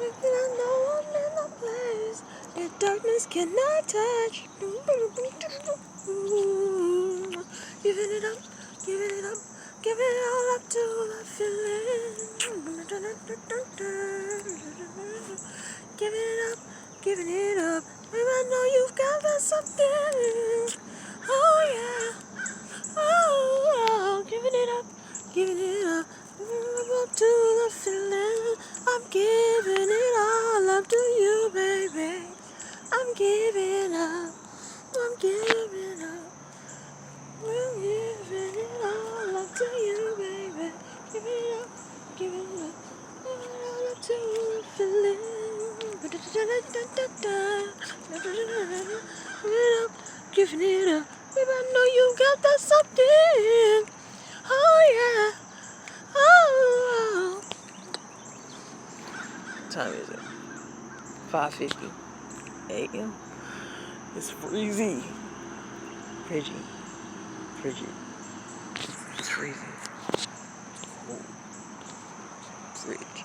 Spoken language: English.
And I know I'm in a place that darkness cannot touch. Giving it up, giving it up, giving it all up to the feeling. Giving it up, giving it up. Baby, I know you've got that something. Oh yeah, oh, giving it up, giving it up to the feeling. I'm giving it all up to you, baby. I'm giving up, I'm giving up. We're giving it all up to you, baby. Give it up, give it up, give it all up to the feeling. Give it up, giving it up. Baby, I know you got that something. Oh yeah, oh. What time is it? 5:50 a.m. It's freezing. fRidGe. It's freezing. Cold. fRidGe.